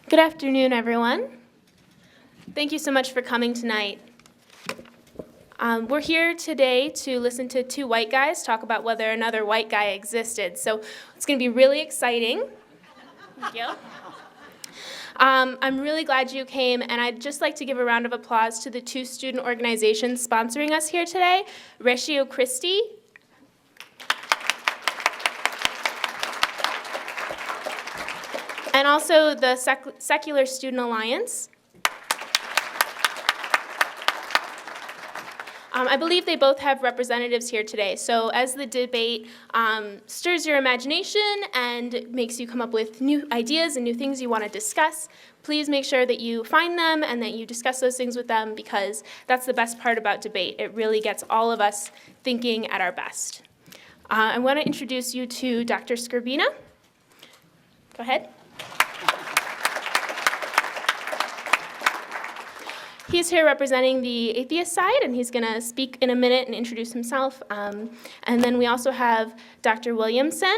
Good afternoon, everyone. Thank you so much for coming tonight. We're here today to listen to two white guys talk about whether another white guy existed. So it's going to be really exciting. Thank you. I'm really glad you came, and I'd just like to give a round of applause to the two student organizations sponsoring us here today, Ratio Christi and also the Secular Student Alliance. I believe they both have representatives here today. So as the debate stirs your imagination and makes you come up with new ideas and new things you want to discuss, please make sure that you find them and that you discuss those things with them, because that's the best part about debate. It really gets all of us thinking at our best. I want to introduce you to Dr. Skrbina. Go ahead. He's here representing the atheist side, and he's going to speak in a minute and introduce himself. And then we also have Dr. Williamson.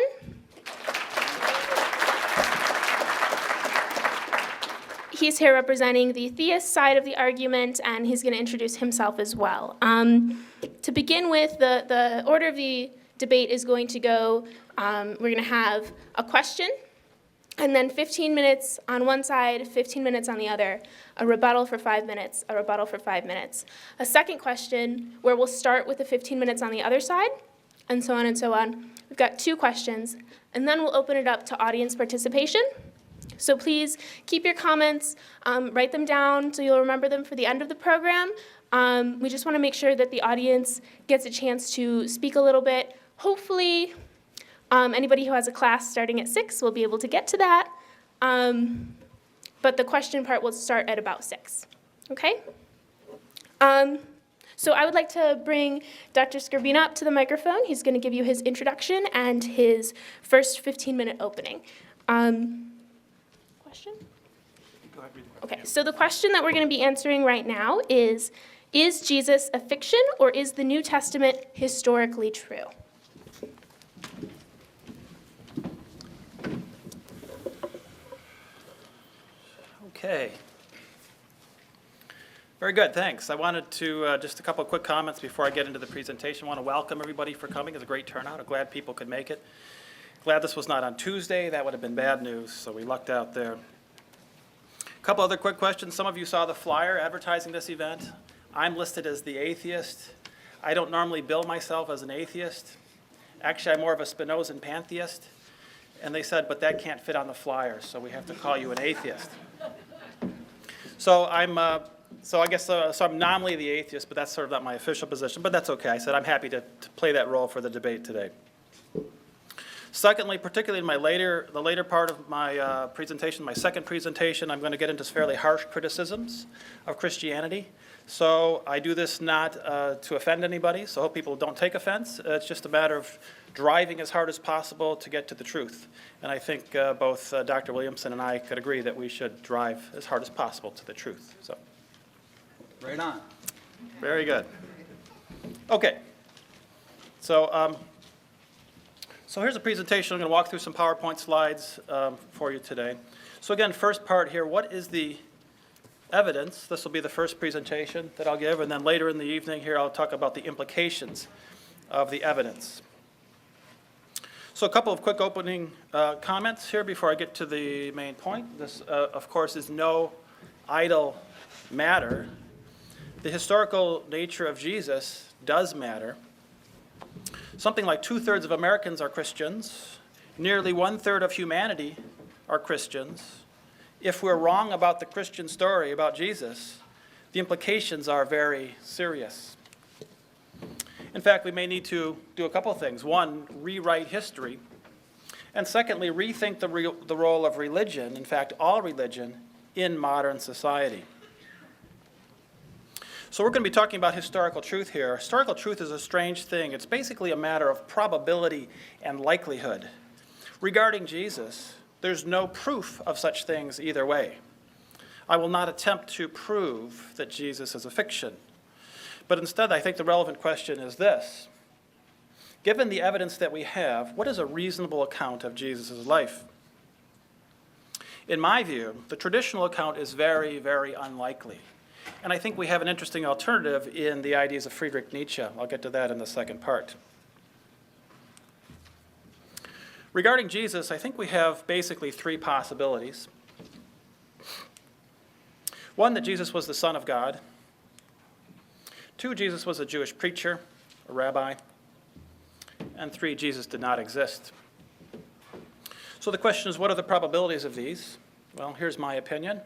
He's here representing the theist side of the argument, and he's going to introduce himself as well. To begin with, the order of the debate is going to go, we're going to have a question, and then 15 minutes on one side, 15 minutes on the other, a rebuttal for 5 minutes, a rebuttal for 5 minutes. A second question where we'll start with the 15 minutes on the other side, and so on and so on. We've got two questions, and then we'll open it up to audience participation. So please keep your comments, write them down so you'll remember them for the end of the program. We just want to make sure that the audience gets a chance to speak a little bit. Hopefully, anybody who has a class starting at 6 will be able to get to that. But the question part will start at about 6. Okay? So I would like to bring Dr. Skrbina up to the microphone. He's going to give you his introduction and his first 15-minute opening. Question? Go ahead, read the question. Okay, so the question that we're going to be answering right now is Jesus a fiction, or is the New Testament historically true? Okay. Very good, thanks. I wanted to, just a couple of quick comments before I get into the presentation. I want to welcome everybody for coming. It's a great turnout. I'm glad people could make it. Glad this was not on Tuesday. That would have been bad news, so we lucked out there. A couple other quick questions. Some of you saw the flyer advertising this event. I'm listed as the atheist. I don't normally bill myself as an atheist. Actually, I'm more of a Spinozan pantheist. And they said, but that can't fit on the flyer, so we have to call you an atheist. So I'm nominally the atheist, but that's sort of not my official position, but that's okay. I said I'm happy to play that role for the debate today. Secondly, particularly in the later part of my presentation, my second presentation, I'm going to get into fairly harsh criticisms of Christianity. So I do this not to offend anybody, so I hope people don't take offense. It's just a matter of driving as hard as possible to get to the truth. And I think both Dr. Williamson and I could agree that we should drive as hard as possible to the truth. So, right on. Very good. Okay. So here's a presentation. I'm going to walk through some PowerPoint slides for you today. So again, first part here, what is the evidence? This will be the first presentation that I'll give, and then later in the evening here I'll talk about the implications of the evidence. So a couple of quick opening comments here before I get to the main point. This, of course, is no idle matter. The historical nature of Jesus does matter. Something like 2/3 of Americans are Christians. Nearly 1/3 of humanity are Christians. If we're wrong about the Christian story about Jesus, the implications are very serious. In fact, we may need to do a couple of things. One, rewrite history. And secondly, rethink the role of religion, in fact, all religion, in modern society. So we're going to be talking about historical truth here. Historical truth is a strange thing. It's basically a matter of probability and likelihood. Regarding Jesus, there's no proof of such things either way. I will not attempt to prove that Jesus is a fiction. But instead, I think the relevant question is this. Given the evidence that we have, what is a reasonable account of Jesus' life? In my view, the traditional account is very, very unlikely. And I think we have an interesting alternative in the ideas of Friedrich Nietzsche. I'll get to that in the second part. Regarding Jesus, I think we have basically three possibilities. One, that Jesus was the Son of God. Two, Jesus was a Jewish preacher, a rabbi. And three, Jesus did not exist. So the question is, what are the probabilities of these? Well, here's my opinion.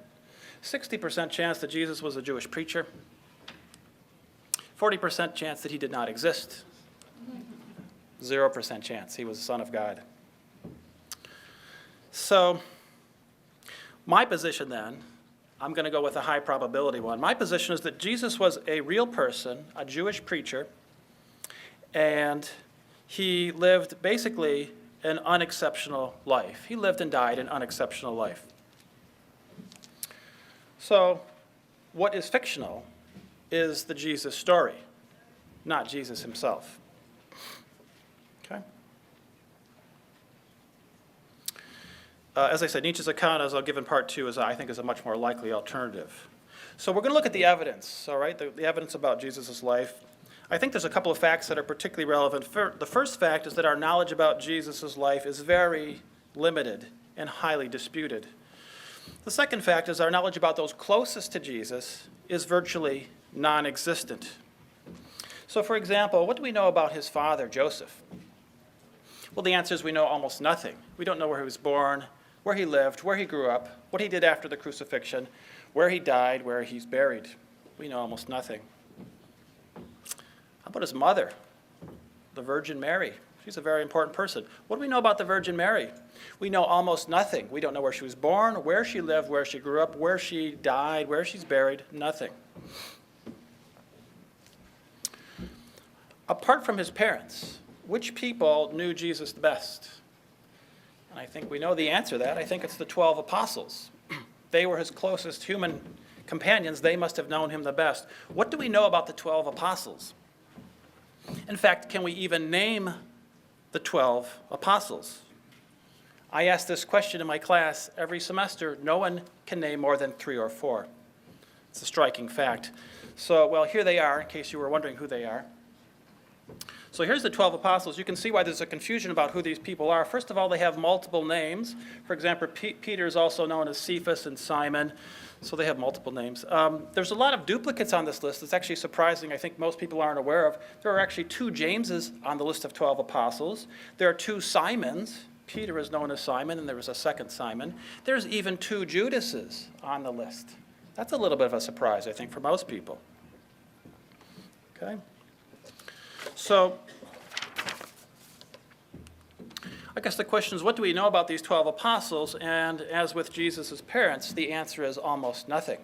60% chance that Jesus was a Jewish preacher. 40% chance that he did not exist. 0% chance he was the Son of God. So my position then, I'm going to go with a high probability one. My position is that Jesus was a real person, a Jewish preacher, and he lived basically an unexceptional life. He lived and died an unexceptional life. So what is fictional is the Jesus story, not Jesus himself. Okay? As I said, Nietzsche's account, as I'll give in part two, I think is a much more likely alternative. So we're going to look at the evidence, all right, the evidence about Jesus' life. I think there's a couple of facts that are particularly relevant. The first fact is that our knowledge about Jesus' life is very limited and highly disputed. The second fact is our knowledge about those closest to Jesus is virtually non-existent. So, for example, what do we know about his father, Joseph? Well, the answer is we know almost nothing. We don't know where he was born, where he lived, where he grew up, what he did after the crucifixion, where he died, where he's buried. We know almost nothing. How about his mother, the Virgin Mary? She's a very important person. What do we know about the Virgin Mary? We know almost nothing. We don't know where she was born, where she lived, where she grew up, where she died, where she's buried. Nothing. Apart from his parents, which people knew Jesus the best? And I think we know the answer to that. I think it's the 12 apostles. They were his closest human companions. They must have known him the best. What do we know about the 12 apostles? In fact, can we even name the 12 apostles? I ask this question in my class every semester. No one can name more than 3 or 4. It's a striking fact. So, well, here they are, in case you were wondering who they are. So here's the 12 apostles. You can see why there's a confusion about who these people are. First of all, they have multiple names. For example, Peter is also known as Cephas and Simon. So they have multiple names. There's a lot of duplicates on this list. It's actually surprising. I think most people aren't aware of. There are actually 2 Jameses on the list of 12 apostles. There are 2 Simons. Peter is known as Simon, and there was a second Simon. There's even 2 Judases on the list. That's a little bit of a surprise, I think, for most people. Okay? So I guess the question is, what do we know about these 12 apostles? And as with Jesus' parents, the answer is almost nothing.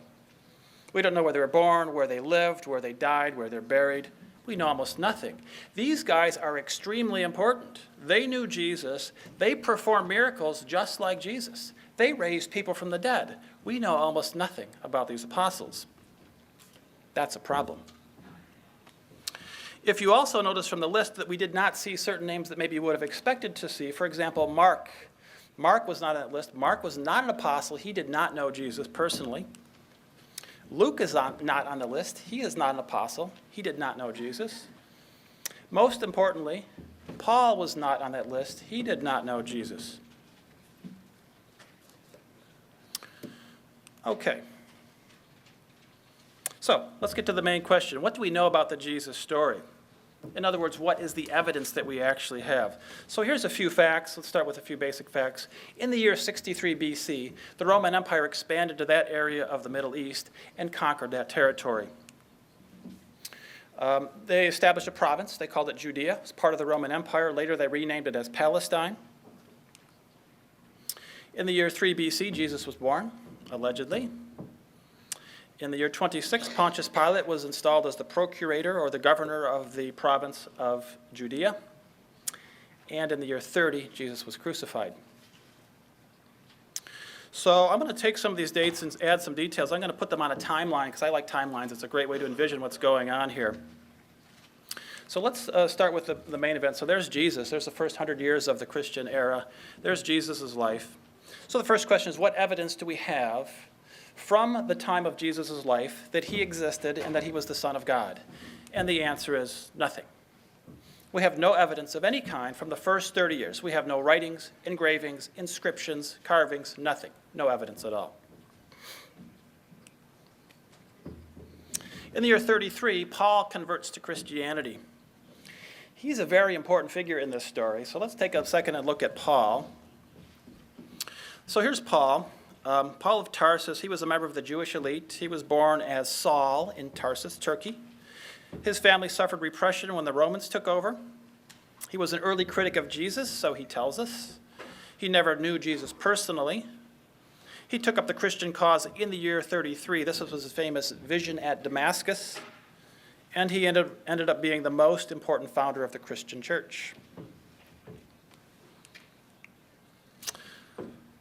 We don't know where they were born, where they lived, where they died, where they're buried. We know almost nothing. These guys are extremely important. They knew Jesus. They performed miracles just like Jesus. They raised people from the dead. We know almost nothing about these apostles. That's a problem. If you also notice from the list that we did not see certain names that maybe you would have expected to see, for example, Mark. Mark was not on that list. Mark was not an apostle. He did not know Jesus personally. Luke is not on the list. He is not an apostle. He did not know Jesus. Most importantly, Paul was not on that list. He did not know Jesus. Okay. So let's get to the main question. What do we know about the Jesus story? In other words, what is the evidence that we actually have? So here's a few facts. Let's start with a few basic facts. In the year 63 BC, the Roman Empire expanded to that area of the Middle East and conquered that territory. They established a province. They called it Judea. It's part of the Roman Empire. Later, they renamed it as Palestine. In the year 3 BC, Jesus was born, allegedly. In the year 26, Pontius Pilate was installed as the procurator or the governor of the province of Judea. And in the year 30, Jesus was crucified. So I'm going to take some of these dates and add some details. I'm going to put them on a timeline because I like timelines. It's a great way to envision what's going on here. So let's start with the main event. So there's Jesus. There's the first 100 years of the Christian era. There's Jesus' life. So the first question is, what evidence do we have from the time of Jesus' life that he existed and that he was the Son of God? And the answer is nothing. We have no evidence of any kind from the first 30 years. We have no writings, engravings, inscriptions, carvings, nothing. No evidence at all. In the year 33, Paul converts to Christianity. He's a very important figure in this story, so let's take a second and look at Paul. So here's Paul. Paul of Tarsus, he was a member of the Jewish elite. He was born as Saul in Tarsus, Turkey. His family suffered repression when the Romans took over. He was an early critic of Jesus, so he tells us. He never knew Jesus personally. He took up the Christian cause in the year 33. This was his famous vision at Damascus. And he ended up being the most important founder of the Christian church.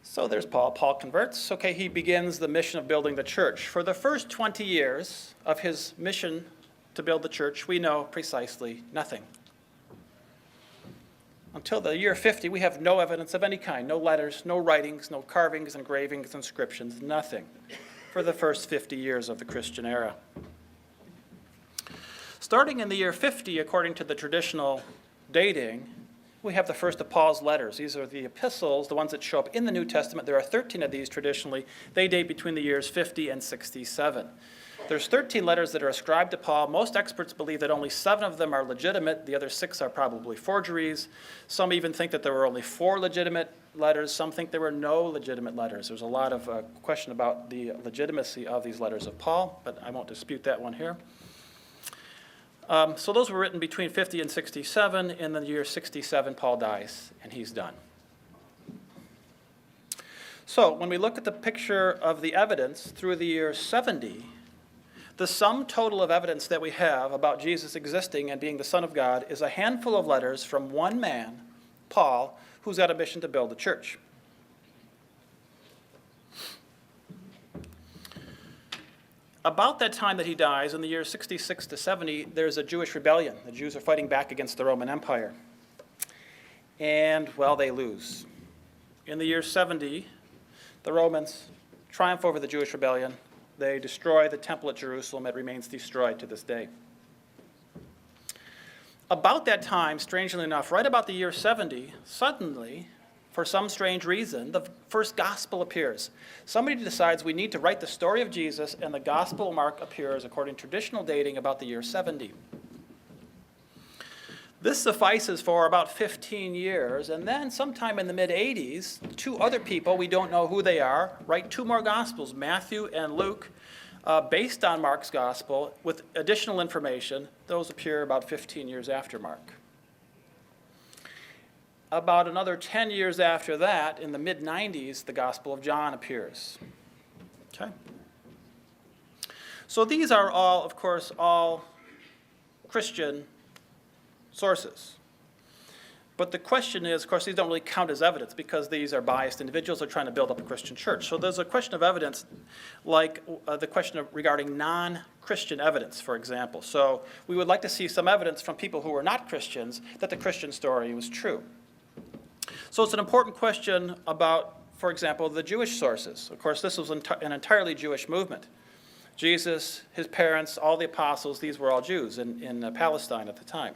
So there's Paul. Paul converts. Okay, he begins the mission of building the church. For the first 20 years of his mission to build the church, we know precisely nothing. Until the year 50, we have no evidence of any kind. No letters, no writings, no carvings, engravings, inscriptions, nothing for the first 50 years of the Christian era. Starting in the year 50, according to the traditional dating, we have the first of Paul's letters. These are the epistles, the ones that show up in the New Testament. There are 13 of these traditionally. They date between the years 50 and 67. There's 13 letters that are ascribed to Paul. Most experts believe that only 7 of them are legitimate. The other 6 are probably forgeries. Some even think that there were only 4 legitimate letters. Some think there were no legitimate letters. There's a lot of question about the legitimacy of these letters of Paul, but I won't dispute that one here. So those were written between 50 and 67. In the year 67, Paul dies, and he's done. So when we look at the picture of the evidence through the year 70, the sum total of evidence that we have about Jesus existing and being the Son of God is a handful of letters from one man, Paul, who's got a mission to build a church. About that time that he dies, in the years 66 to 70, there's a Jewish rebellion. The Jews are fighting back against the Roman Empire. And, well, they lose. In the year 70, the Romans triumph over the Jewish rebellion. They destroy the temple at Jerusalem. It remains destroyed to this day. About that time, strangely enough, right about the year 70, suddenly, for some strange reason, the first gospel appears. Somebody decides we need to write the story of Jesus, and the Gospel of Mark appears, according to traditional dating, about the year 70. This suffices for about 15 years, and then sometime in the mid-80s, 2 other people, we don't know who they are, write 2 more Gospels, Matthew and Luke, based on Mark's Gospel, with additional information. Those appear about 15 years after Mark. About another 10 years after that, in the mid-90s, the Gospel of John appears. Okay? So these are all, of course, all Christian sources. But the question is, of course, these don't really count as evidence because these are biased individuals who are trying to build up a Christian church. So there's a question of evidence like the question regarding non-Christian evidence, for example. So we would like to see some evidence from people who are not Christians that the Christian story was true. So it's an important question about, for example, the Jewish sources. Of course, this was an entirely Jewish movement. Jesus, his parents, all the apostles, these were all Jews in Palestine at the time.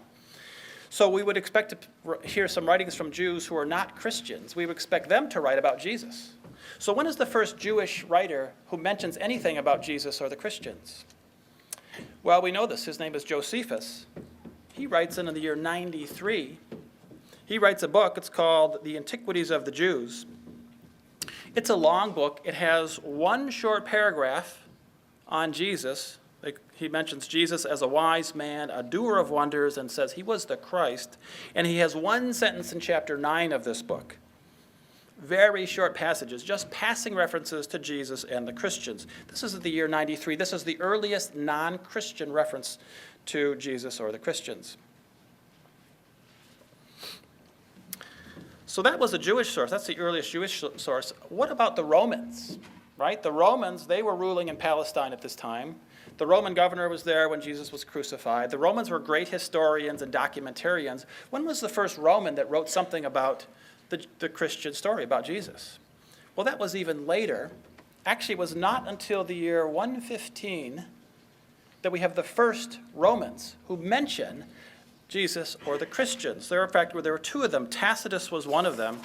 So we would expect to hear some writings from Jews who are not Christians. We would expect them to write about Jesus. So when is the first Jewish writer who mentions anything about Jesus or the Christians? Well, we know this. His name is Josephus. He writes in the year 93. He writes a book. It's called The Antiquities of the Jews. It's a long book. It has one short paragraph on Jesus. He mentions Jesus as a wise man, a doer of wonders, and says he was the Christ. And he has one sentence in chapter 9 of this book. Very short passages, just passing references to Jesus and the Christians. This is the year 93. This is the earliest non-Christian reference to Jesus or the Christians. So that was a Jewish source. That's the earliest Jewish source. What about the Romans? Right? The Romans, they were ruling in Palestine at this time. The Roman governor was there when Jesus was crucified. The Romans were great historians and documentarians. When was the first Roman that wrote something about the Christian story, about Jesus? Well, that was even later. Actually, it was not until the year 115 that we have the first Romans who mention Jesus or the Christians. In fact, there were two of them. Tacitus was one of them.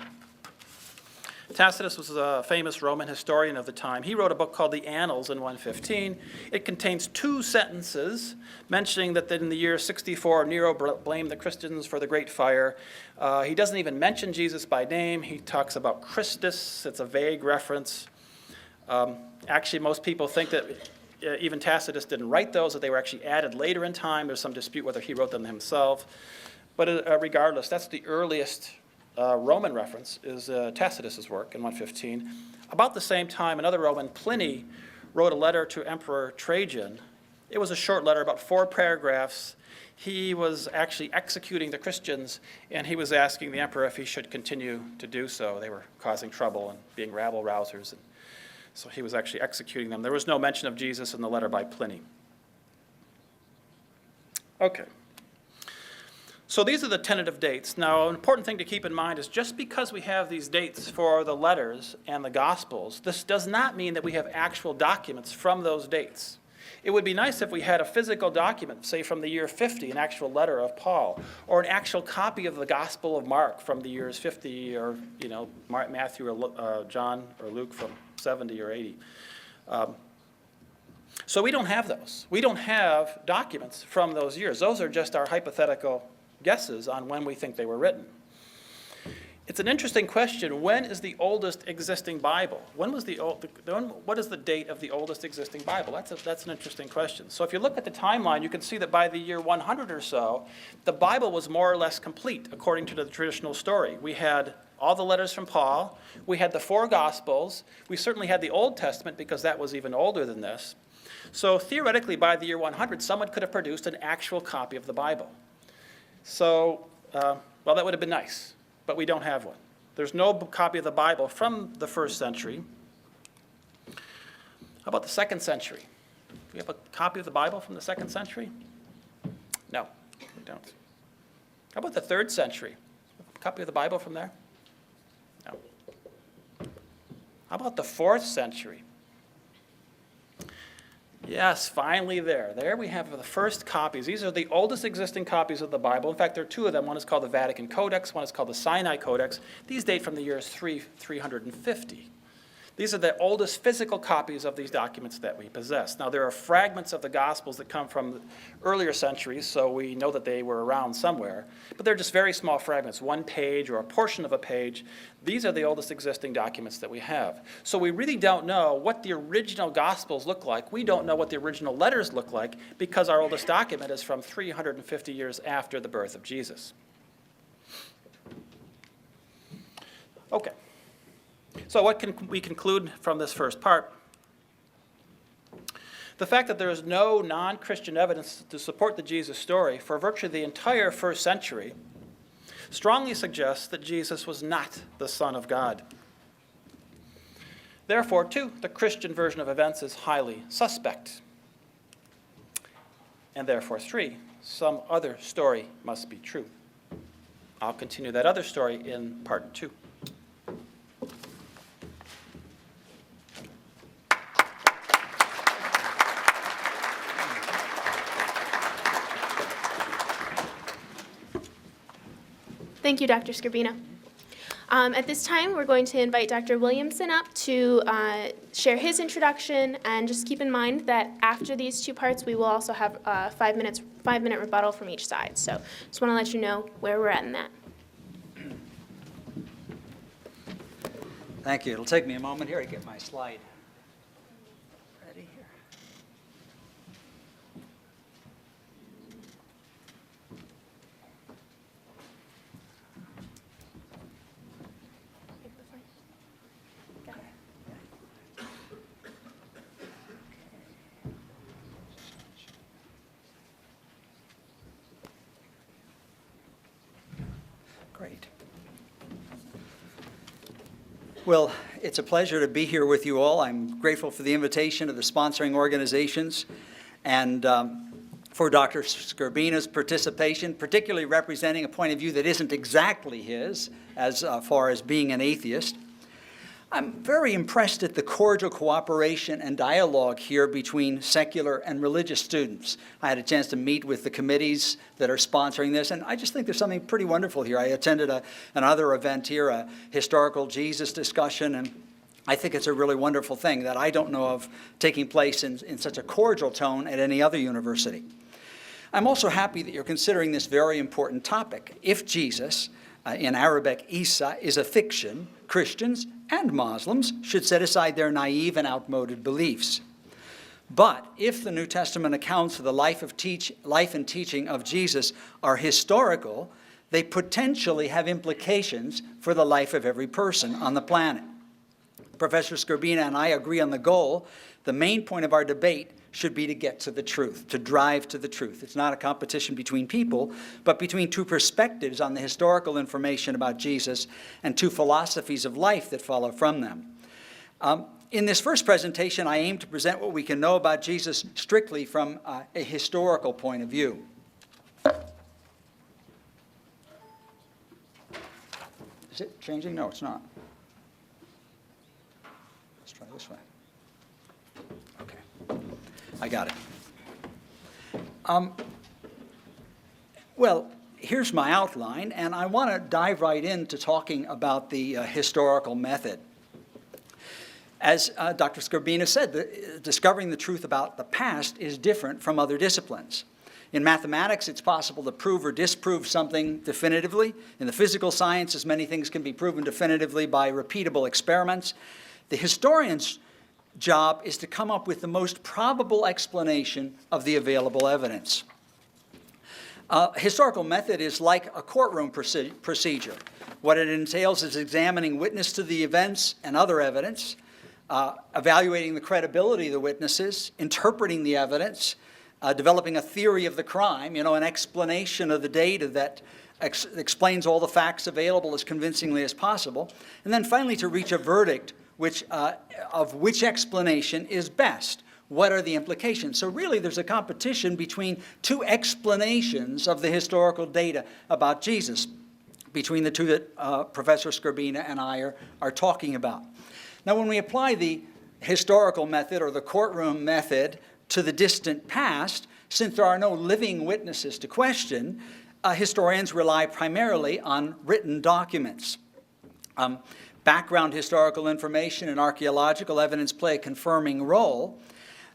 Tacitus was a famous Roman historian of the time. He wrote a book called the Annals in 115. It contains two sentences mentioning that in the year 64, Nero blamed the Christians for the Great Fire. He doesn't even mention Jesus by name. He talks about Christus. It's a vague reference. Actually, most people think that even Tacitus didn't write those, that they were actually added later in time. There's some dispute whether he wrote them himself. But regardless, that's the earliest Roman reference is Tacitus's work in 115. About the same time, another Roman, Pliny, wrote a letter to Emperor Trajan. It was a short letter, about 4 paragraphs. He was actually executing the Christians, and he was asking the emperor if he should continue to do so. They were causing trouble and being rabble-rousers, and so he was actually executing them. There was no mention of Jesus in the letter by Pliny. Okay. So these are the tentative dates. Now, an important thing to keep in mind is just because we have these dates for the letters and the Gospels, this does not mean that we have actual documents from those dates. It would be nice if we had a physical document, say from the year 50, an actual letter of Paul, or an actual copy of the Gospel of Mark from the years 50, or Matthew or John or Luke from 70 or 80. So we don't have those. We don't have documents from those years. Those are just our hypothetical guesses on when we think they were written. It's an interesting question. When is the oldest existing Bible? What is the date of the oldest existing Bible? That's an interesting question. So if you look at the timeline, you can see that by the year 100 or so, the Bible was more or less complete, according to the traditional story. We had all the letters from Paul. We had the 4 Gospels. We certainly had the Old Testament, because that was even older than this. So theoretically, by the year 100, someone could have produced an actual copy of the Bible. So, well, that would have been nice, but we don't have one. There's no copy of the Bible from the 1st century. How about the 2nd century? Do we have a copy of the Bible from the 2nd century? No, we don't. How about the 3rd century? A copy of the Bible from there? No. How about the 4th century? Yes, finally there. There we have the first copies. These are the oldest existing copies of the Bible. In fact, there are 2 of them. One is called the Vatican Codex. One is called the Sinai Codex. These date from the years 350. These are the oldest physical copies of these documents that we possess. Now, there are fragments of the Gospels that come from earlier centuries, so we know that they were around somewhere. But they're just very small fragments, 1 page or a portion of a page. These are the oldest existing documents that we have. So we really don't know what the original Gospels look like. We don't know what the original letters look like, because our oldest document is from 350 years after the birth of Jesus. Okay. So what can we conclude from this first part? The fact that there is no non-Christian evidence to support the Jesus story for virtually the entire 1st century strongly suggests that Jesus was not the Son of God. Therefore, too, the Christian version of events is highly suspect. And therefore, 3, some other story must be true. I'll continue that other story in part 2. Thank you, Dr. Skrbina. At this time, we're going to invite Dr. Williamson up to share his introduction, and just keep in mind that after these 2 parts, we will also have a 5-minute rebuttal from each side. So just want to let you know where we're at in that. Thank you. It'll take me a moment here to get my slide ready here. Great. Well, it's a pleasure to be here with you all. I'm grateful for the invitation of the sponsoring organizations, and for Dr. Skrbina's participation, particularly representing a point of view that isn't exactly his, as far as being an atheist. I'm very impressed at the cordial cooperation and dialogue here between secular and religious students. I had a chance to meet with the committees that are sponsoring this, and I just think there's something pretty wonderful here. I attended another event here, a historical Jesus discussion, and I think it's a really wonderful thing that I don't know of taking place in such a cordial tone at any other university. I'm also happy that you're considering this very important topic. If Jesus, in Arabic, Issa, is a fiction, Christians and Muslims should set aside their naive and outmoded beliefs. But if the New Testament accounts of the life and teaching of Jesus are historical, they potentially have implications for the life of every person on the planet. Professor Skrbina and I agree on the goal. The main point of our debate should be to get to the truth, to drive to the truth. It's not a competition between people, but between two perspectives on the historical information about Jesus and two philosophies of life that follow from them. In this first presentation, I aim to present what we can know about Jesus strictly from a historical point of view. Is it changing? No, it's not. Let's try this way. Okay, I got it. Well, here's my outline, and I want to dive right into talking about the historical method. As Dr. Skrbina said, discovering the truth about the past is different from other disciplines. In mathematics, it's possible to prove or disprove something definitively. In the physical sciences, many things can be proven definitively by repeatable experiments. The historian's job is to come up with the most probable explanation of the available evidence. Historical method is like a courtroom procedure. What it entails is examining witness to the events and other evidence, evaluating the credibility of the witnesses, interpreting the evidence, developing a theory of the crime, an explanation of the data that explains all the facts available as convincingly as possible, and then finally to reach a verdict of which explanation is best. What are the implications? So really there's a competition between two explanations of the historical data about Jesus, between the two that Professor Skrbina and I are talking about. Now when we apply the historical method or the courtroom method to the distant past, since there are no living witnesses to question, historians rely primarily on written documents. Background historical information and archaeological evidence play a confirming role.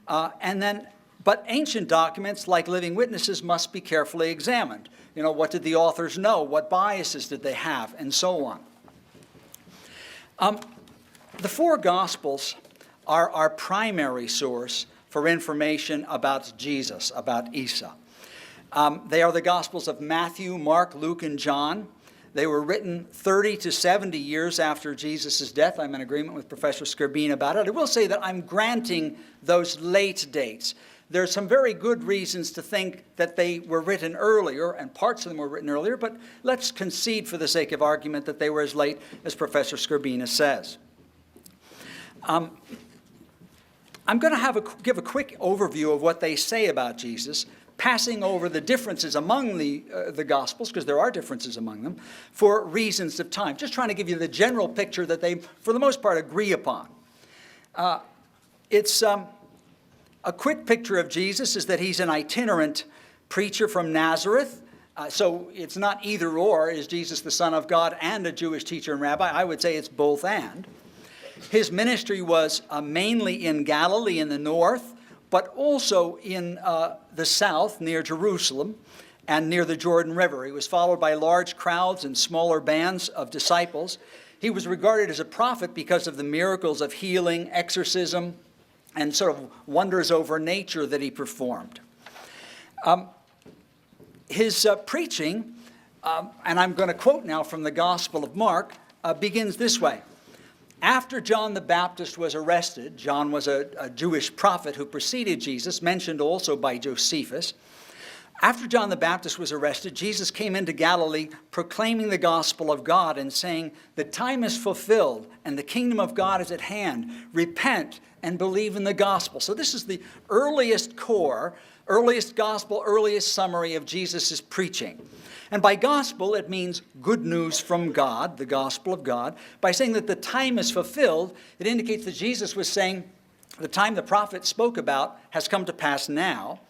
But ancient documents, like living witnesses, must be carefully examined. What did the authors know? What biases did they have? And so on. The four Gospels are our primary source for information about Jesus, about Issa. They are the Gospels of Matthew, Mark, Luke, and John. They were written 30 to 70 years after Jesus' death. I'm in agreement with Professor Skrbina about it. I will say that I'm granting those late dates. There's some very good reasons to think that they were written earlier, and parts of them were written earlier, but let's concede for the sake of argument that they were as late as Professor Skrbina says. I'm going to give a quick overview of what they say about Jesus, passing over the differences among the Gospels, because there are differences among them, for reasons of time. Just trying to give you the general picture that they, for the most part, agree upon. It's a quick picture of Jesus is that he's an itinerant preacher from Nazareth. So it's not either or, is Jesus the Son of God and a Jewish teacher and rabbi? I would say it's both and. His ministry was mainly in Galilee in the north, but also in the south near Jerusalem and near the Jordan River. He was followed by large crowds and smaller bands of disciples. He was regarded as a prophet because of the miracles of healing, exorcism, and sort of wonders over nature that he performed. His preaching, and I'm going to quote now from the Gospel of Mark, begins this way. After John the Baptist was arrested, John was a Jewish prophet who preceded Jesus, mentioned also by Josephus. After John the Baptist was arrested, Jesus came into Galilee proclaiming the gospel of God and saying, "The time is fulfilled and the kingdom of God is at hand. Repent and believe in the gospel." So this is the earliest core, earliest gospel, earliest summary of Jesus' preaching. And by gospel, it means good news from God, the gospel of God. By saying that the time is fulfilled, it indicates that Jesus was saying the time the prophet spoke about has come to pass now.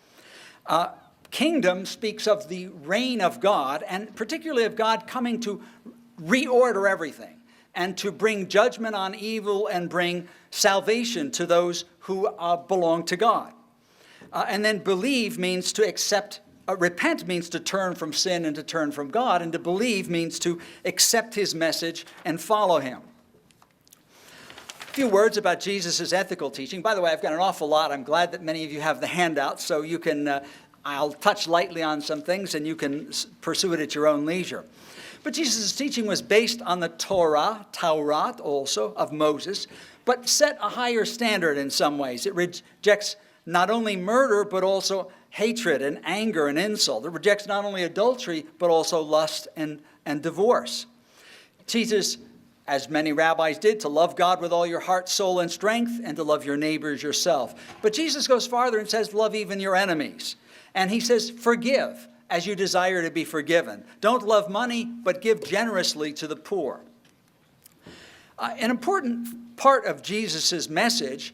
Kingdom speaks of the reign of God, and particularly of God coming to reorder everything and to bring judgment on evil and bring salvation to those who belong to God. And then believe means to accept, repent means to turn from sin and to turn from God, and to believe means to accept his message and follow him. A few words about Jesus' ethical teaching. By the way, I've got an awful lot. I'm glad that many of you have the handout, so you can, I'll touch lightly on some things and you can pursue it at your own leisure. But Jesus' teaching was based on the Torah also, of Moses, but set a higher standard in some ways. It rejects not only murder, but also hatred and anger and insult. It rejects not only adultery, but also lust and divorce. It teaches, as many rabbis did, to love God with all your heart, soul, and strength, and to love your neighbors yourself. But Jesus goes farther and says, love even your enemies. And he says, forgive as you desire to be forgiven. Don't love money, but give generously to the poor. An important part of Jesus' message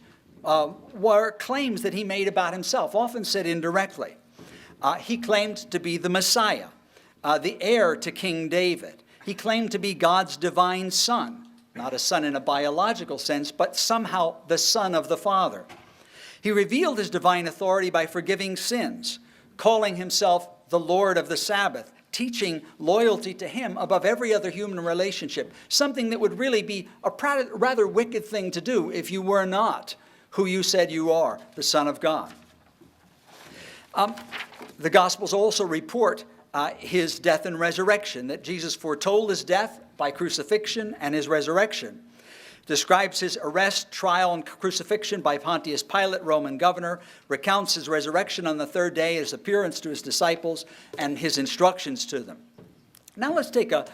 were claims that he made about himself, often said indirectly. He claimed to be the Messiah, the heir to King David. He claimed to be God's divine son, not a son in a biological sense, but somehow the son of the Father. He revealed his divine authority by forgiving sins, calling himself the Lord of the Sabbath, teaching loyalty to him above every other human relationship, something that would really be a rather wicked thing to do if you were not who you said you are, the Son of God. The Gospels also report his death and resurrection, that Jesus foretold his death by crucifixion and his resurrection. Describes his arrest, trial, and crucifixion by Pontius Pilate, Roman governor, recounts his resurrection on the third day, his appearance to his disciples, and his instructions to them. Now let's take a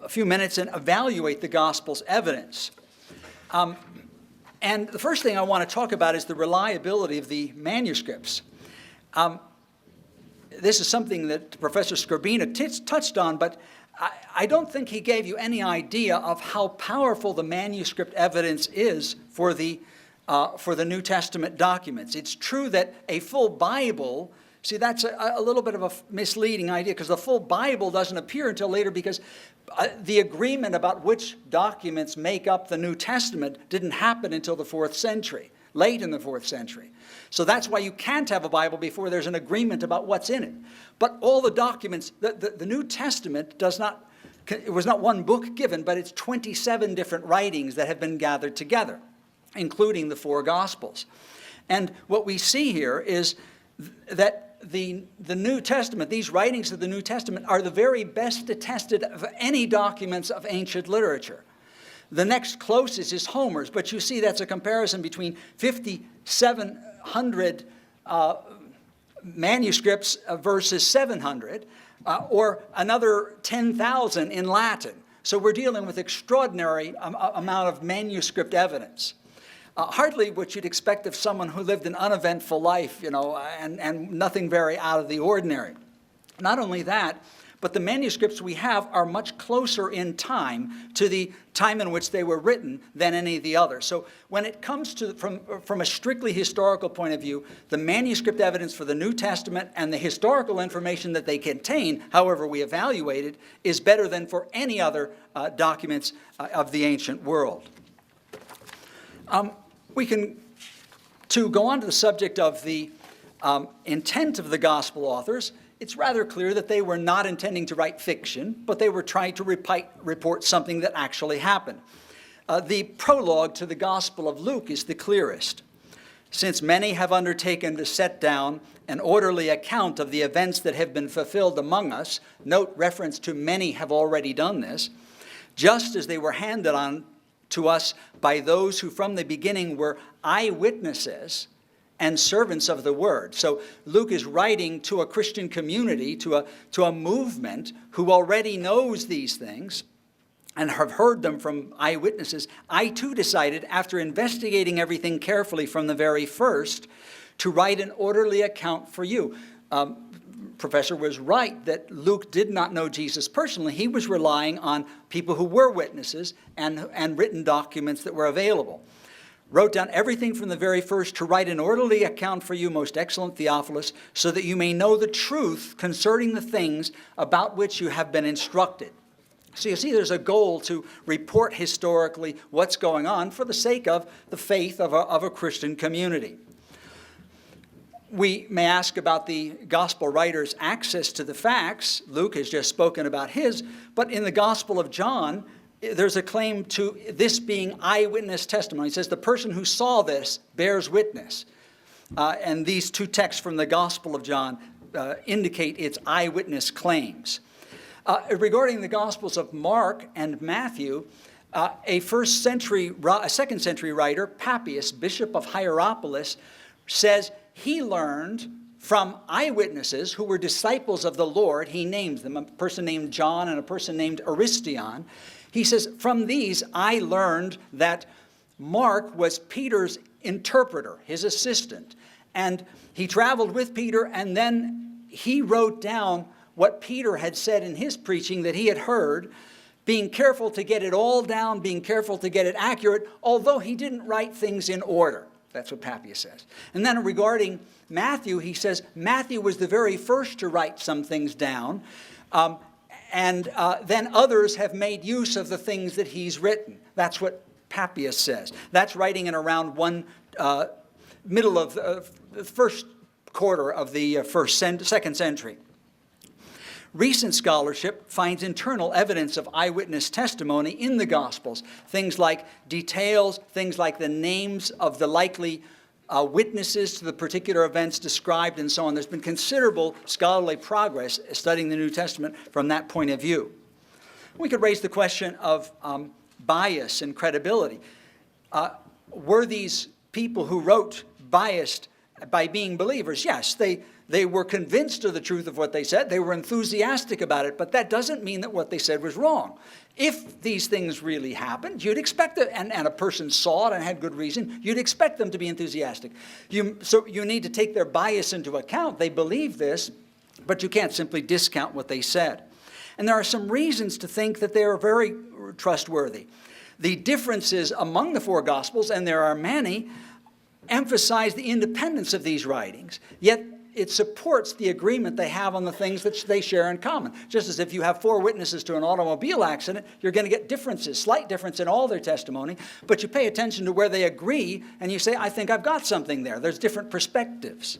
few minutes and evaluate the Gospel's evidence. And the first thing I want to talk about is the reliability of the manuscripts. This is something that Professor Skrbina touched on, but I don't think he gave you any idea of how powerful the manuscript evidence is for the New Testament documents. It's true that a full Bible, see, that's a little bit of a misleading idea, because the full Bible doesn't appear until later, because the agreement about which documents make up the New Testament didn't happen until the 4th century, late in the 4th century. So that's why you can't have a Bible before there's an agreement about what's in it. But all the documents, the New Testament it was not one book given, but it's 27 different writings that have been gathered together, including the 4 Gospels. And what we see here is that the New Testament, these writings of the New Testament, are the very best attested of any documents of ancient literature. The next closest is Homer's, but you see that's a comparison between 5,700 manuscripts versus 700, or another 10,000 in Latin. So we're dealing with extraordinary amount of manuscript evidence. Hardly what you'd expect of someone who lived an uneventful life, and nothing very out of the ordinary. Not only that, but the manuscripts we have are much closer in time to the time in which they were written than any of the others. So when it comes to, from a strictly historical point of view, the manuscript evidence for the New Testament and the historical information that they contain, however we evaluate it, is better than for any other documents of the ancient world. We can, to go on to the subject of the intent of the gospel authors, it's rather clear that they were not intending to write fiction, but they were trying to report something that actually happened. The prologue to the Gospel of Luke is the clearest. Since many have undertaken to set down an orderly account of the events that have been fulfilled among us, note reference to many have already done this, just as they were handed on to us by those who from the beginning were eyewitnesses, and servants of the word. So Luke is writing to a Christian community, to a movement who already knows these things and have heard them from eyewitnesses. I too decided, after investigating everything carefully from the very first, to write an orderly account for you. Professor was right that Luke did not know Jesus personally. He was relying on people who were witnesses and written documents that were available. Wrote down everything from the very first to write an orderly account for you, most excellent Theophilus, so that you may know the truth concerning the things about which you have been instructed. So you see, there's a goal to report historically what's going on for the sake of the faith of a Christian community. We may ask about the gospel writer's access to the facts. Luke has just spoken about his, but in the Gospel of John, there's a claim to this being eyewitness testimony. It says the person who saw this bears witness. And these two texts from the Gospel of John indicate its eyewitness claims. Regarding the Gospels of Mark and Matthew, a second century writer, Papias, bishop of Hierapolis, says he learned from eyewitnesses who were disciples of the Lord. He names them, a person named John and a person named Aristion. He says, from these I learned that Mark was Peter's interpreter, his assistant. And he traveled with Peter, and then he wrote down what Peter had said in his preaching that he had heard, being careful to get it all down, being careful to get it accurate, although he didn't write things in order. That's what Papias says. And then regarding Matthew, he says Matthew was the very first to write some things down, and then others have made use of the things that he's written. That's what Papias says. That's writing in around middle of the first quarter of the second century. Recent scholarship finds internal evidence of eyewitness testimony in the Gospels. Things like details, things like the names of the likely witnesses to the particular events described and so on. There's been considerable scholarly progress studying the New Testament from that point of view. We could raise the question of bias and credibility. Were these people who wrote biased by being believers? Yes, they were convinced of the truth of what they said. They were enthusiastic about it, but that doesn't mean that what they said was wrong. If these things really happened, you'd expect it, and a person saw it and had good reason, you'd expect them to be enthusiastic. So you need to take their bias into account. They believe this, but you can't simply discount what they said. And there are some reasons to think that they are very trustworthy. The differences among the four Gospels, and there are many, emphasize the independence of these writings, yet it supports the agreement they have on the things that they share in common. Just as if you have four witnesses to an automobile accident, you're going to get differences, slight difference in all their testimony, but you pay attention to where they agree, and you say, I think I've got something there. There's different perspectives.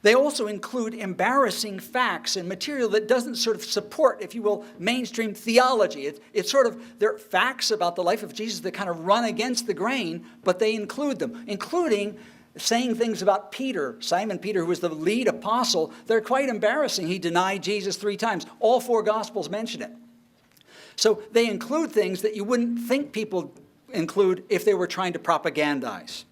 They also include embarrassing facts and material that doesn't sort of support, if you will, mainstream theology. It's sort of, they're facts about the life of Jesus that kind of run against the grain, but they include them, including saying things about Peter, Simon Peter, who was the lead apostle. They're quite embarrassing. He denied Jesus 3 times. All four Gospels mention it. So they include things that you wouldn't think people include if they were trying to propagandize.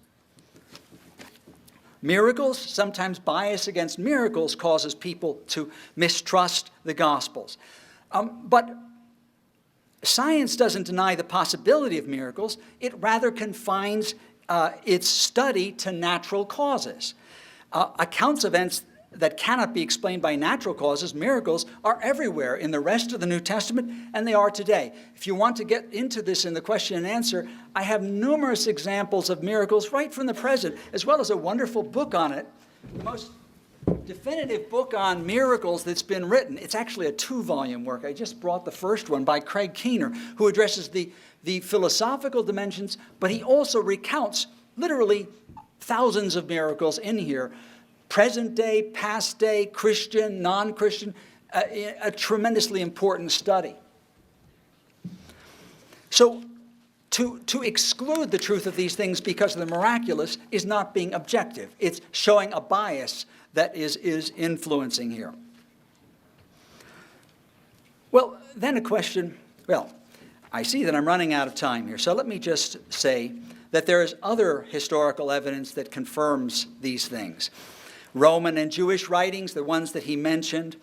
Miracles, sometimes bias against miracles causes people to mistrust the Gospels. But science doesn't deny the possibility of miracles. It rather confines its study to natural causes. Accounts of events that cannot be explained by natural causes, miracles, are everywhere in the rest of the New Testament, and they are today. If you want to get into this in the question and answer, I have numerous examples of miracles right from the present, as well as a wonderful book on it, the most definitive book on miracles that's been written. It's actually a 2-volume work. I just brought the first one by Craig Keener, who addresses the philosophical dimensions, but he also recounts literally thousands of miracles in here. Present day, past day, Christian, non-Christian, a tremendously important study. So to exclude the truth of these things because of the miraculous is not being objective. It's showing a bias that is influencing here. Well, then a question, I see that I'm running out of time here, so let me just say that there is other historical evidence that confirms these things. Roman and Jewish writings, the ones that he mentioned,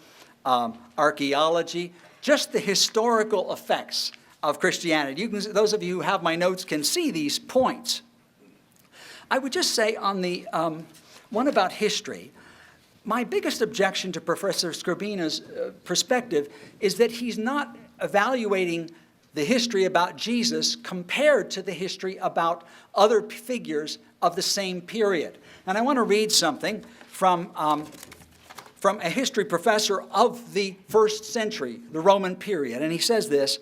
archaeology, just the historical effects of Christianity. Those of you who have my notes can see these points. I would just say on the one about history, my biggest objection to Professor Skrbina's perspective is that he's not evaluating the history about Jesus compared to the history about other figures of the same period. And I want to read something from a history professor of the first century, the Roman period. And he says this.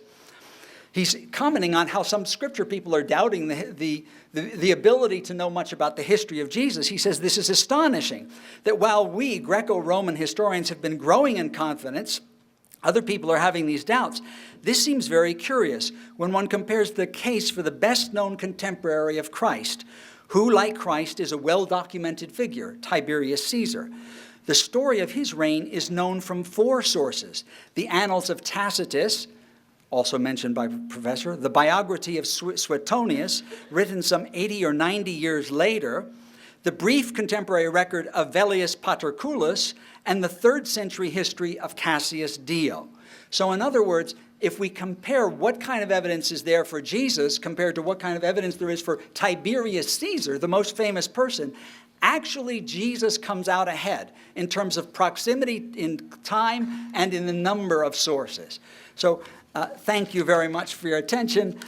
He's commenting on how some scripture people are doubting the ability to know much about the history of Jesus. He says, this is astonishing, that while we Greco-Roman historians have been growing in confidence, other people are having these doubts. This seems very curious when one compares the case for the best-known contemporary of Christ, who, like Christ, is a well-documented figure, Tiberius Caesar. The story of his reign is known from 4 sources: the Annals of Tacitus, also mentioned by Professor, the biography of Suetonius, written some 80 or 90 years later, the brief contemporary record of Velleius Paterculus, and the 3rd century history of Cassius Dio. So in other words, if we compare what kind of evidence is there for Jesus compared to what kind of evidence there is for Tiberius Caesar, the most famous person, actually Jesus comes out ahead in terms of proximity in time and in the number of sources. So thank you very much for your attention.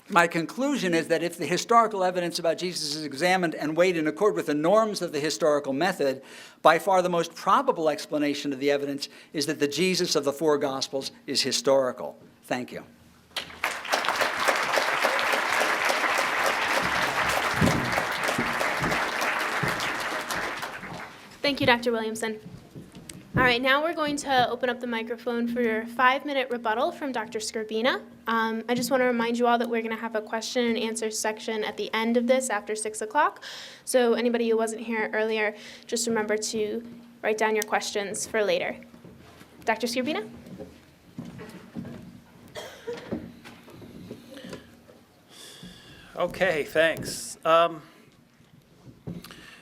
My conclusion is that if the historical evidence about Jesus is examined and weighed in accord with the norms of the historical method, by far the most probable explanation of the evidence is that the Jesus of the 4 Gospels is historical. Thank you. Thank you, Dr. Williamson. All right, now we're going to open up the microphone for your 5-minute rebuttal from Dr. Skrbina. I just want to remind you all that we're going to have a question and answer section at the end of this after 6 o'clock. So anybody who wasn't here earlier, just remember to write down your questions for later. Dr. Skrbina? Okay, thanks.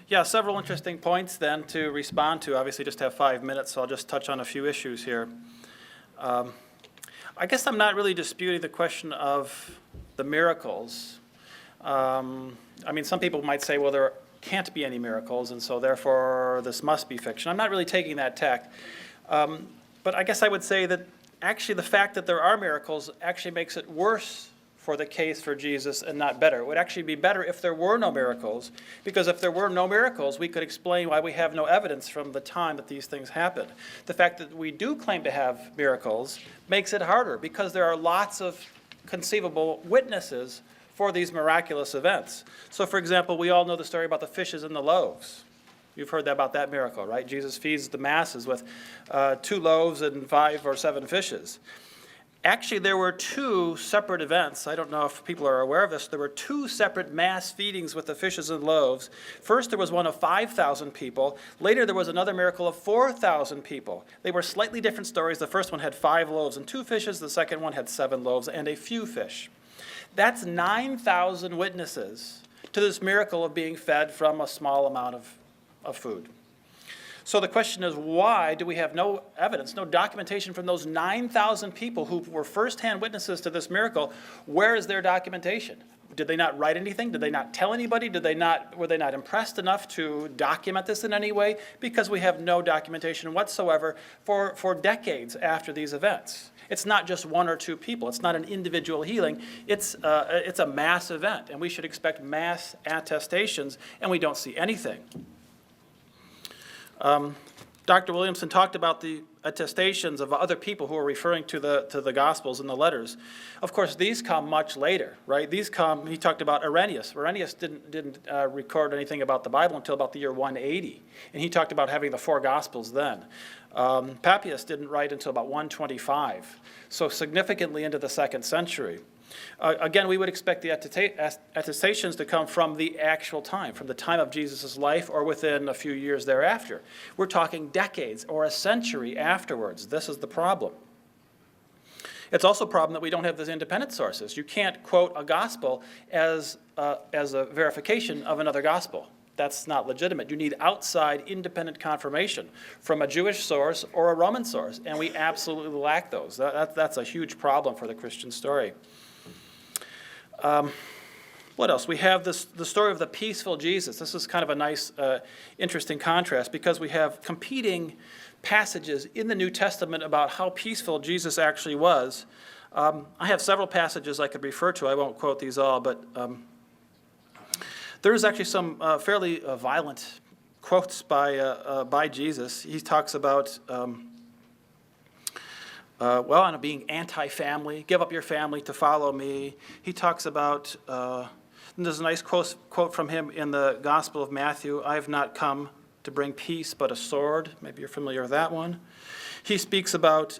Yeah, several interesting points then to respond to. Obviously, just have 5 minutes, so I'll just touch on a few issues here. I guess I'm not really disputing the question of the miracles. I mean, some people might say, well, there can't be any miracles, and so therefore this must be fiction. I'm not really taking that tack. But I guess I would say that actually the fact that there are miracles actually makes it worse for the case for Jesus and not better. It would actually be better if there were no miracles, because if there were no miracles, we could explain why we have no evidence from the time that these things happened. The fact that we do claim to have miracles makes it harder, because there are lots of conceivable witnesses for these miraculous events. So, for example, we all know the story about the fishes and the loaves. You've heard about that miracle, right? Jesus feeds the masses with 2 loaves and 5 or 7 fishes. Actually, there were 2 separate events. I don't know if people are aware of this. There were 2 separate mass feedings with the fishes and loaves. First, there was one of 5,000 people. Later, there was another miracle of 4,000 people. They were slightly different stories. The first one had 5 loaves and 2 fishes. The second one had 7 loaves and a few fish. That's 9,000 witnesses to this miracle of being fed from a small amount of food. So the question is, why do we have no evidence, no documentation from those 9,000 people who were firsthand witnesses to this miracle? Where is their documentation? Did they not write anything? Did they not tell anybody? Were they not impressed enough to document this in any way? Because we have no documentation whatsoever for decades after these events. It's not just 1 or 2 people. It's not an individual healing. It's a mass event, and we should expect mass attestations, and we don't see anything. Dr. Williamson talked about the attestations of other people who are referring to the Gospels and the letters. Of course, these come much later, right? He talked about Irenaeus. Irenaeus didn't record anything about the Bible until about the year 180, and he talked about having the 4 Gospels then. Papias didn't write until about 125, so significantly into the 2nd century. Again, we would expect the attestations to come from the actual time, from the time of Jesus' life or within a few years thereafter. We're talking decades or a century afterwards. This is the problem. It's also a problem that we don't have those independent sources. You can't quote a gospel as a verification of another gospel. That's not legitimate. You need outside independent confirmation from a Jewish source or a Roman source, and we absolutely lack those. That's a huge problem for the Christian story. What else? We have the story of the peaceful Jesus. This is kind of a nice, interesting contrast because we have competing passages in the New Testament about how peaceful Jesus actually was. I have several passages I could refer to. I won't quote these all, but there is actually some fairly violent quotes by Jesus. He talks about, on being anti-family, give up your family to follow me. He talks about, and there's a nice quote from him in the Gospel of Matthew, I have not come to bring peace but a sword. Maybe you're familiar with that one. He speaks about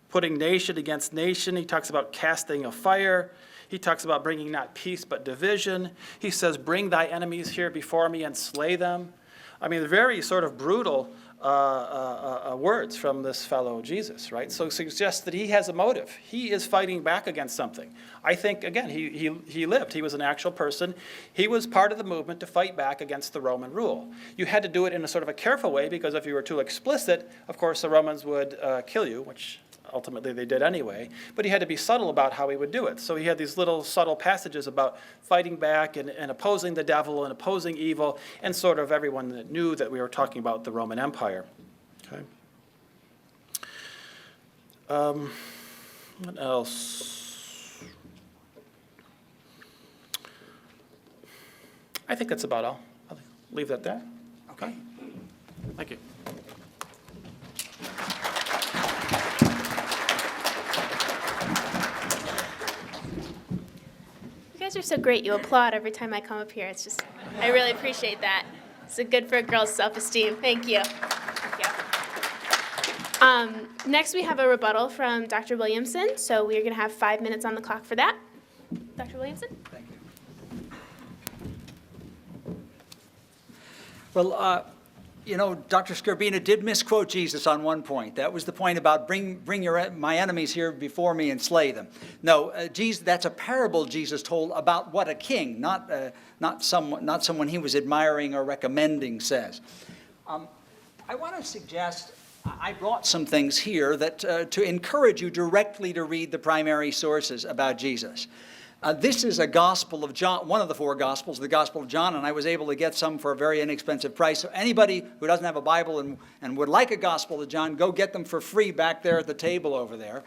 putting nation against nation. He talks about casting a fire. He talks about bringing not peace but division. He says, bring thy enemies here before me and slay them. I mean, very sort of brutal words from this fellow Jesus, right? So it suggests that he has a motive. He is fighting back against something. I think, again, he lived. He was an actual person. He was part of the movement to fight back against the Roman rule. You had to do it in a sort of a careful way because if you were too explicit, of course, the Romans would kill you, which ultimately they did anyway. But he had to be subtle about how he would do it. So he had these little subtle passages about fighting back and opposing the devil and opposing evil, and sort of everyone that knew that we were talking about the Roman Empire. Okay. What else? I think that's about all. I'll leave that there. Okay. Thank you. You guys are so great. You applaud every time I come up here. It's just, I really appreciate that. It's good for a girl's self-esteem. Thank you. Next, we have a rebuttal from Dr. Williamson. So we're going to have 5 minutes on the clock for that. Dr. Williamson? Thank you. Well, Dr. Skrbina did misquote Jesus on one point. That was the point about bring my enemies here before me and slay them. No, that's a parable Jesus told about what a king, not someone he was admiring or recommending, says. I want to suggest, I brought some things here that to encourage you directly to read the primary sources about Jesus. This is a Gospel of John, one of the four Gospels, the Gospel of John, and I was able to get some for a very inexpensive price. So anybody who doesn't have a Bible and would like a Gospel of John, go get them for free back there at the table over there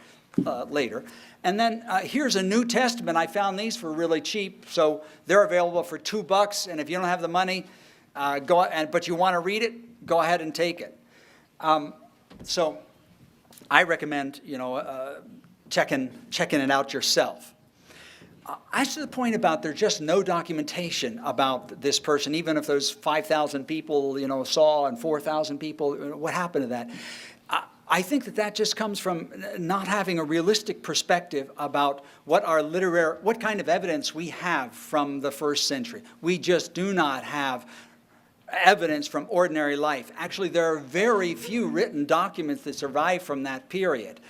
later. And then here's a New Testament. I found these for really cheap, so they're available for $2. And if you don't have the money, but you want to read it, go ahead and take it. So I recommend checking it out yourself. As to the point about there's just no documentation about this person, even if those 5,000 people, saw and 4,000 people, what happened to that? I think that just comes from not having a realistic perspective about what kind of evidence we have from the first century. We just do not have evidence from ordinary life. Actually, there are very few written documents that survive from that period,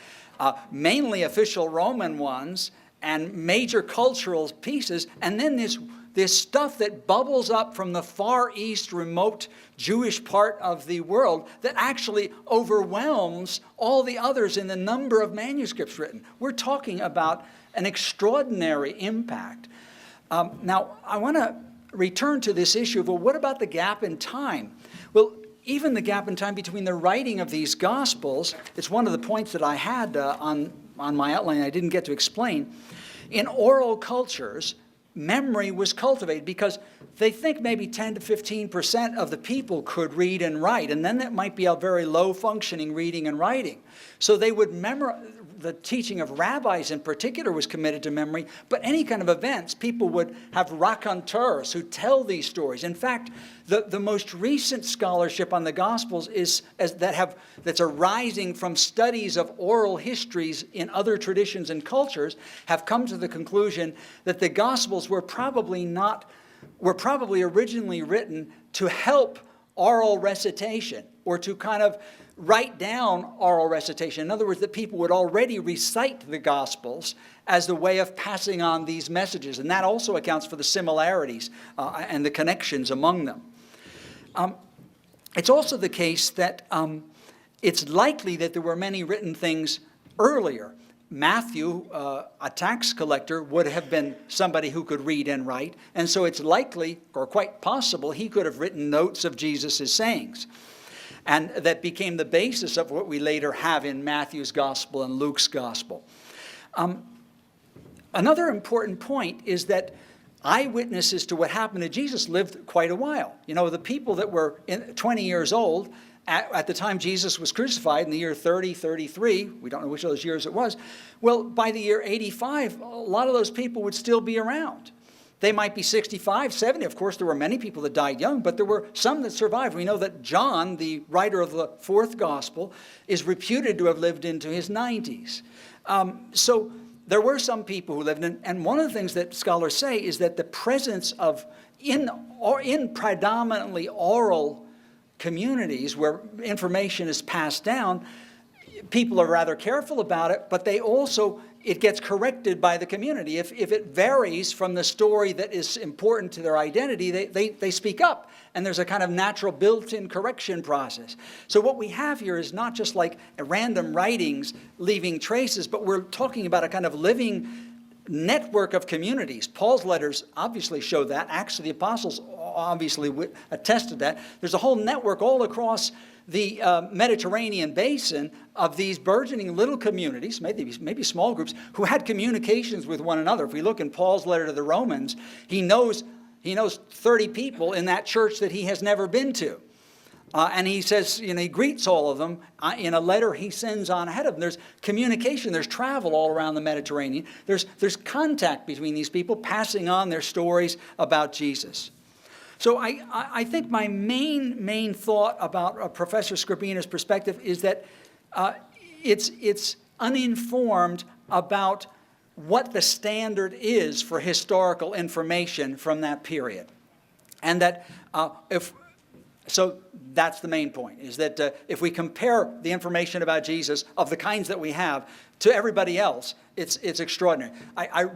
mainly official Roman ones, and major cultural pieces, and then this stuff that bubbles up from the Far East, remote Jewish part of the world that actually overwhelms all the others in the number of manuscripts written. We're talking about an extraordinary impact. Now, I want to return to this issue of, well, what about the gap in time? Well, even the gap in time between the writing of these Gospels, it's one of the points that I had on my outline I didn't get to explain. In oral cultures, memory was cultivated because they think maybe 10 to 15% of the people could read and write, and then that might be a very low-functioning reading and writing. So they would memorize. The teaching of rabbis in particular was committed to memory, but any kind of events, people would have raconteurs who tell these stories. In fact, the most recent scholarship on the Gospels that's arising from studies of oral histories in other traditions and cultures have come to the conclusion that the Gospels were probably originally written to help oral recitation or to kind of write down oral recitation. In other words, that people would already recite the Gospels as the way of passing on these messages. And that also accounts for the similarities and the connections among them. It's also the case that it's likely that there were many written things earlier. Matthew, a tax collector, would have been somebody who could read and write. And so it's likely, or quite possible, he could have written notes of Jesus' sayings. And that became the basis of what we later have in Matthew's gospel and Luke's gospel. Another important point is that eyewitnesses to what happened to Jesus lived quite a while. You know, the people that were 20 years old at the time Jesus was crucified, in the year 30, 33, we don't know which of those years it was, well, by the year 85, a lot of those people would still be around. They might be 65, 70. Of course, there were many people that died young, but there were some that survived. We know that John, the writer of the fourth gospel, is reputed to have lived into his 90s. So there were some people who lived in, and one of the things that scholars say is that the presence of, in predominantly oral communities where information is passed down, people are rather careful about it, but they also, it gets corrected by the community. If it varies from the story that is important to their identity, they speak up. And there's a kind of natural built-in correction process. So what we have here is not just like random writings leaving traces, but we're talking about a kind of living network of communities. Paul's letters obviously show that. Acts of the Apostles obviously attested that. There's a whole network all across the Mediterranean basin of these burgeoning little communities, maybe small groups, who had communications with one another. If we look in Paul's letter to the Romans, he knows 30 people in that church that he has never been to. And he says, he greets all of them in a letter he sends on ahead of them. There's communication, there's travel all around the Mediterranean. There's contact between these people passing on their stories about Jesus. So I think my main thought about Professor Skrbina's perspective is that it's uninformed about what the standard is for historical information from that period. And that so that's the main point, is that if we compare the information about Jesus of the kinds that we have to everybody else, it's extraordinary.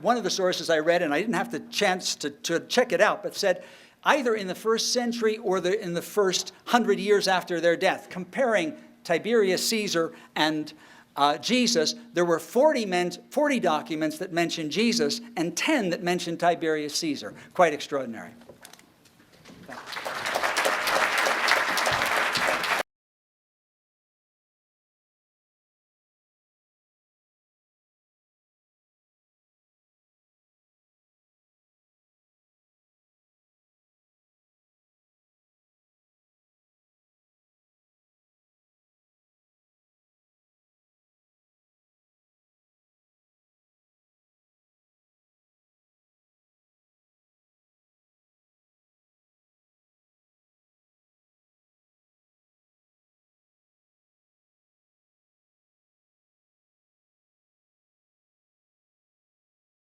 One of the sources I read, and I didn't have the chance to check it out, but said either in the first century or in the first 100 years after their death, comparing Tiberius Caesar and Jesus, there were 40 documents that mentioned Jesus and 10 that mentioned Tiberius Caesar. Quite extraordinary. Thank you.